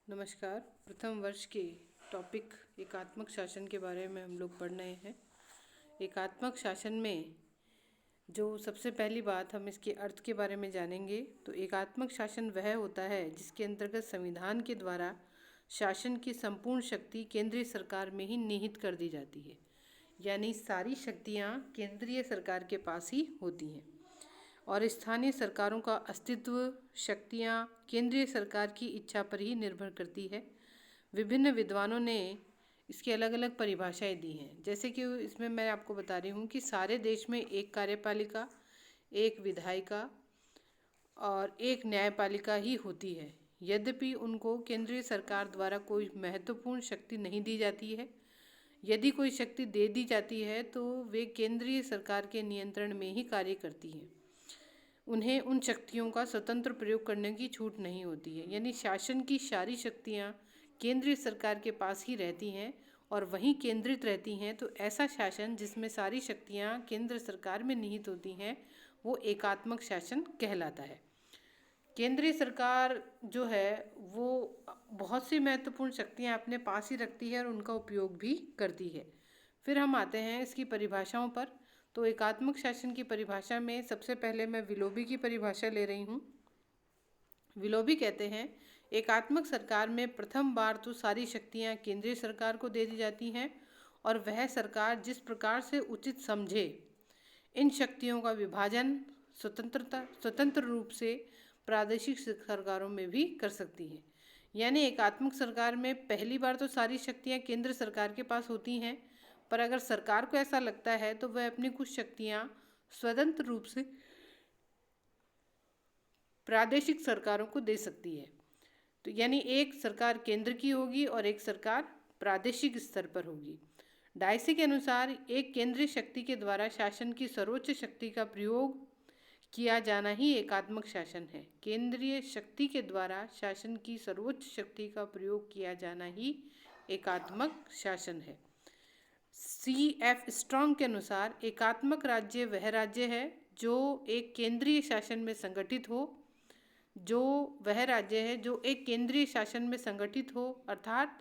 नमस्कार। प्रथम वर्ष के टॉपिक एकात्मक शासन के बारे में हम लोग पढ़ रहे हैं। एकात्मक शासन में जो सबसे पहली बात हम इसके अर्थ के बारे में जानेंगे तो एकात्मक शासन वह होता है जिसके अंतर्गत संविधान के द्वारा शासन की संपूर्ण शक्ति केंद्रीय सरकार में ही निहित कर दी जाती है, यानी सारी शक्तियाँ केंद्रीय सरकार के पास ही होती हैं और स्थानीय सरकारों का अस्तित्व शक्तियाँ केंद्रीय सरकार की इच्छा पर ही निर्भर करती है। विभिन्न विद्वानों ने इसकी अलग अलग परिभाषाएं दी हैं, जैसे कि इसमें मैं आपको बता रही हूँ कि सारे देश में एक कार्यपालिका, एक विधायिका और एक न्यायपालिका ही होती है। यद्यपि उनको केंद्रीय सरकार द्वारा कोई महत्वपूर्ण शक्ति नहीं दी जाती है। यदि कोई शक्ति दे दी जाती है तो वे केंद्रीय सरकार के नियंत्रण में ही कार्य करती हैं। उन्हें उन शक्तियों का स्वतंत्र प्रयोग करने की छूट नहीं होती है, यानी शासन की सारी शक्तियाँ केंद्रीय सरकार के पास ही रहती हैं और वहीं केंद्रित रहती हैं। तो ऐसा शासन जिसमें सारी शक्तियाँ केंद्र सरकार में निहित होती हैं वो एकात्मक शासन कहलाता है। केंद्रीय सरकार जो है वो बहुत सी महत्वपूर्ण शक्तियाँ अपने पास ही रखती है और उनका उपयोग भी करती है। फिर हम आते हैं इसकी परिभाषाओं पर। तो एकात्मक शासन की परिभाषा में सबसे पहले मैं विलोबी की परिभाषा ले रही हूँ। विलोबी कहते हैं एकात्मक सरकार में प्रथम बार तो सारी शक्तियाँ केंद्रीय सरकार को दे दी जाती हैं और वह सरकार जिस प्रकार से उचित समझे इन शक्तियों का विभाजन स्वतंत्र रूप से प्रादेशिक सरकारों में भी कर सकती है। यानी एकात्मक सरकार में पहली बार तो सारी शक्तियाँ केंद्र सरकार के पास होती हैं, पर अगर सरकार को ऐसा लगता है तो वह अपनी कुछ शक्तियाँ स्वतंत्र रूप से प्रादेशिक सरकारों को दे सकती है। तो यानी एक सरकार केंद्र की होगी और एक सरकार प्रादेशिक स्तर पर होगी। डायसे के अनुसार एक केंद्रीय शक्ति के द्वारा शासन की सर्वोच्च शक्ति का प्रयोग किया जाना ही एकात्मक शासन है। केंद्रीय शक्ति के द्वारा शासन की सर्वोच्च शक्ति का प्रयोग किया जाना ही एकात्मक शासन है। C.F. स्ट्रॉन्ग के अनुसार एकात्मक राज्य वह राज्य है जो एक केंद्रीय शासन में संगठित हो, अर्थात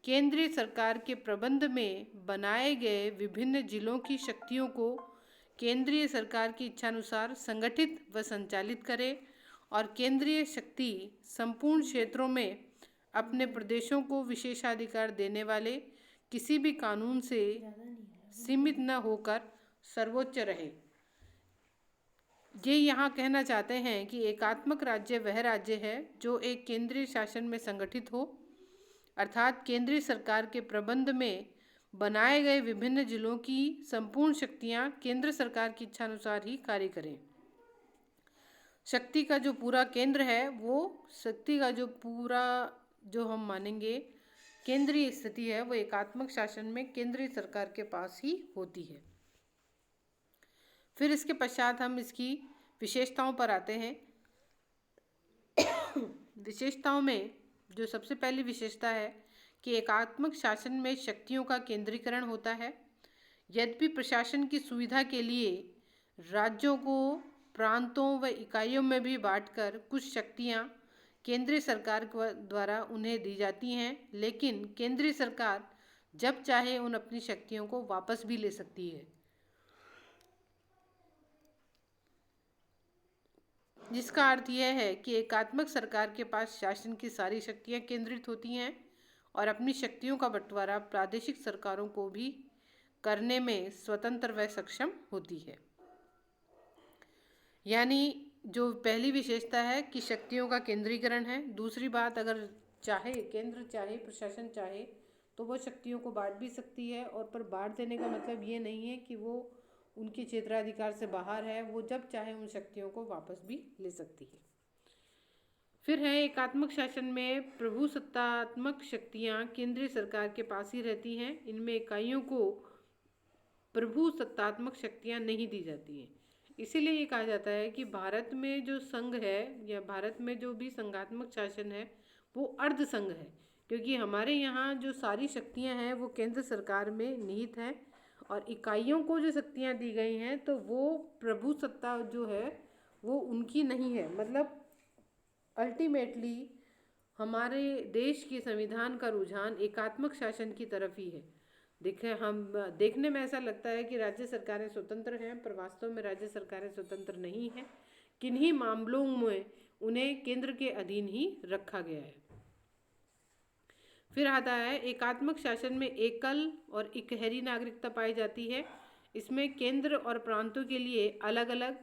केंद्रीय सरकार के प्रबंध में बनाए गए विभिन्न जिलों की शक्तियों को केंद्रीय सरकार की इच्छानुसार संगठित व संचालित करे और केंद्रीय शक्ति संपूर्ण क्षेत्रों में अपने प्रदेशों को विशेषाधिकार देने वाले किसी भी कानून से सीमित न होकर सर्वोच्च रहे। ये यहाँ कहना चाहते हैं कि एकात्मक राज्य वह राज्य है जो एक केंद्रीय शासन में संगठित हो, अर्थात केंद्रीय सरकार के प्रबंध में बनाए गए विभिन्न जिलों की संपूर्ण शक्तियाँ केंद्र सरकार की इच्छानुसार ही कार्य करें। शक्ति का जो पूरा केंद्र है वो शक्ति का जो हम मानेंगे केंद्रीय स्थिति है वो एकात्मक शासन में केंद्रीय सरकार के पास ही होती है। फिर इसके पश्चात हम इसकी विशेषताओं पर आते हैं। विशेषताओं में जो सबसे पहली विशेषता है कि एकात्मक शासन में शक्तियों का केंद्रीकरण होता है। यद्यपि प्रशासन की सुविधा के लिए राज्यों को प्रांतों व इकाइयों में भी बांटकर कुछ शक्तियां केंद्रीय सरकार द्वारा उन्हें दी जाती हैं, लेकिन केंद्रीय सरकार जब चाहे उन अपनी शक्तियों को वापस भी ले सकती है, जिसका अर्थ यह है कि एकात्मक सरकार के पास शासन की सारी शक्तियां केंद्रित होती हैं और अपनी शक्तियों का बंटवारा प्रादेशिक सरकारों को भी करने में स्वतंत्र व सक्षम होती है। यानी जो पहली विशेषता है कि शक्तियों का केंद्रीकरण है। दूसरी बात, अगर केंद्र चाहे, प्रशासन चाहे तो वो शक्तियों को बांट भी सकती है, और पर बांट देने का मतलब ये नहीं है कि वो उनके क्षेत्राधिकार से बाहर है, वो जब चाहे उन शक्तियों को वापस भी ले सकती है। फिर है एकात्मक शासन में प्रभुसत्तात्मक शक्तियाँ केंद्रीय सरकार के पास ही रहती हैं। इनमें इकाइयों को प्रभुसत्तात्मक शक्तियाँ नहीं दी जाती हैं। इसीलिए ये कहा जाता है कि भारत में जो संघ है या भारत में जो भी संघात्मक शासन है वो अर्ध संघ है, क्योंकि हमारे यहाँ जो सारी शक्तियाँ हैं वो केंद्र सरकार में निहित हैं और इकाइयों को जो शक्तियाँ दी गई हैं तो वो प्रभुसत्ता जो है वो उनकी नहीं है। मतलब अल्टीमेटली हमारे देश के संविधान का रुझान एकात्मक शासन की तरफ ही है। देखें, हम देखने में ऐसा लगता है कि राज्य सरकारें स्वतंत्र हैं, पर वास्तव में राज्य सरकारें स्वतंत्र नहीं हैं। किन्हीं मामलों में उन्हें केंद्र के अधीन ही रखा गया है। फिर आता है एकात्मक शासन में एकल और इकहरी नागरिकता पाई जाती है। इसमें केंद्र और प्रांतों के लिए अलग अलग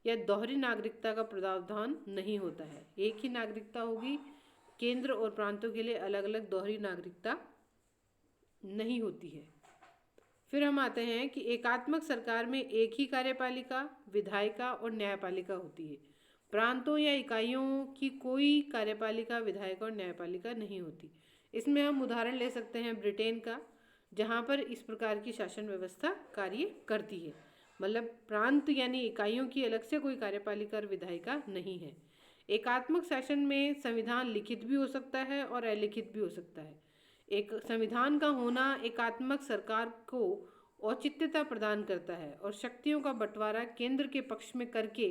या दोहरी नागरिकता का प्रावधान नहीं होता है। एक ही नागरिकता होगी, केंद्र और प्रांतों के लिए अलग अलग दोहरी नागरिकता नहीं होती है। फिर हम आते हैं कि एकात्मक सरकार में एक ही कार्यपालिका, विधायिका और न्यायपालिका होती है। प्रांतों या इकाइयों की कोई कार्यपालिका, विधायिका और न्यायपालिका नहीं होती। इसमें हम उदाहरण ले सकते हैं ब्रिटेन का, जहाँ पर इस प्रकार की शासन व्यवस्था कार्य करती है। मतलब प्रांत यानी इकाइयों की अलग से कोई कार्यपालिका और विधायिका नहीं है। एकात्मक शासन में संविधान लिखित भी हो सकता है और अलिखित भी हो सकता है। एक संविधान का होना एकात्मक सरकार को औचित्यता प्रदान करता है और शक्तियों का बंटवारा केंद्र के पक्ष में करके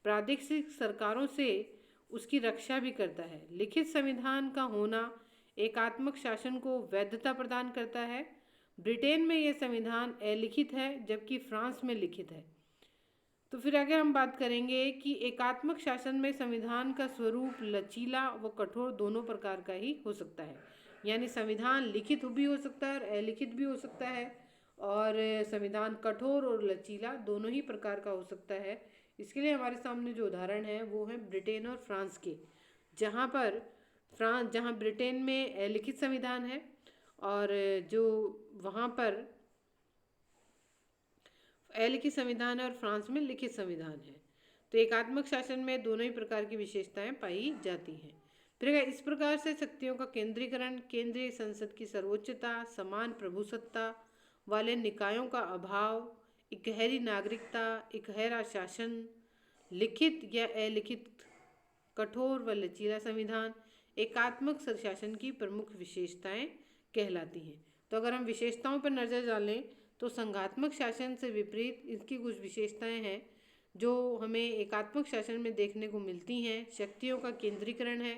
प्रादेशिक सरकारों से उसकी रक्षा भी करता है। लिखित संविधान का होना एकात्मक शासन को वैधता प्रदान करता है। ब्रिटेन में यह संविधान अलिखित है, जबकि फ्रांस में लिखित है। तो फिर आगे हम बात करेंगे कि एकात्मक शासन में संविधान का स्वरूप लचीला व कठोर दोनों प्रकार का ही हो सकता है। यानी संविधान लिखित भी हो सकता है और अलिखित भी हो सकता है, और संविधान कठोर और लचीला दोनों ही प्रकार का हो सकता है। इसके लिए हमारे सामने जो उदाहरण है वो है ब्रिटेन और फ्रांस के, जहाँ ब्रिटेन में लिखित संविधान है और जो वहाँ पर अलिखित संविधान है और फ्रांस में लिखित संविधान है। तो एकात्मक शासन में दोनों ही प्रकार की विशेषताएं पाई जाती हैं। फिर इस प्रकार से शक्तियों का केंद्रीकरण, केंद्रीय संसद की सर्वोच्चता, समान प्रभुसत्ता वाले निकायों का अभाव, इकहरी नागरिकता, इकहरा शासन, लिखित या अलिखित, कठोर व लचीला संविधान एकात्मक शासन की प्रमुख विशेषताएं कहलाती हैं। तो अगर हम विशेषताओं पर नज़र डालें तो संघात्मक शासन से विपरीत इसकी कुछ विशेषताएं हैं जो हमें एकात्मक शासन में देखने को मिलती हैं। शक्तियों का केंद्रीकरण है,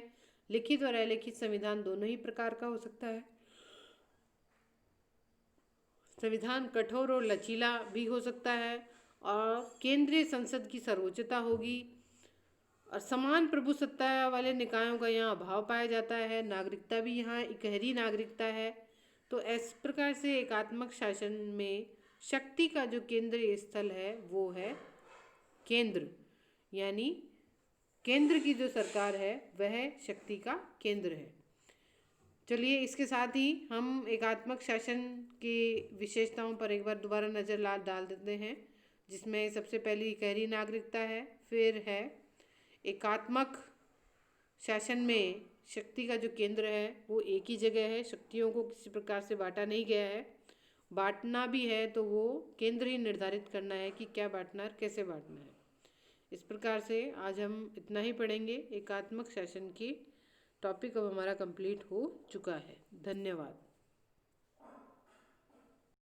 लिखित और अलिखित संविधान दोनों ही प्रकार का हो सकता है। संविधान कठोर और लचीला भी हो सकता है, और केंद्रीय संसद की सर्वोच्चता होगी, और समान प्रभुसत्ता वाले निकायों का यहाँ अभाव पाया जाता है। नागरिकता भी यहाँ इकहरी नागरिकता है। तो इस प्रकार से एकात्मक शासन में शक्ति का जो केंद्रीय स्थल है वो है केंद्र, यानी केंद्र की जो सरकार है वह शक्ति का केंद्र है। चलिए, इसके साथ ही हम एकात्मक शासन की विशेषताओं पर एक बार दोबारा नज़र डाल देते हैं, जिसमें सबसे पहली इकहरी नागरिकता है। फिर है एकात्मक शासन में शक्ति का जो केंद्र है वो एक ही जगह है, शक्तियों को किसी प्रकार से बांटा नहीं गया है। बांटना भी है तो वो केंद्र ही निर्धारित करना है कि क्या बांटना है, कैसे बांटना है। इस प्रकार से आज हम इतना ही पढ़ेंगे। एकात्मक शासन की टॉपिक अब हमारा कंप्लीट हो चुका है। धन्यवाद।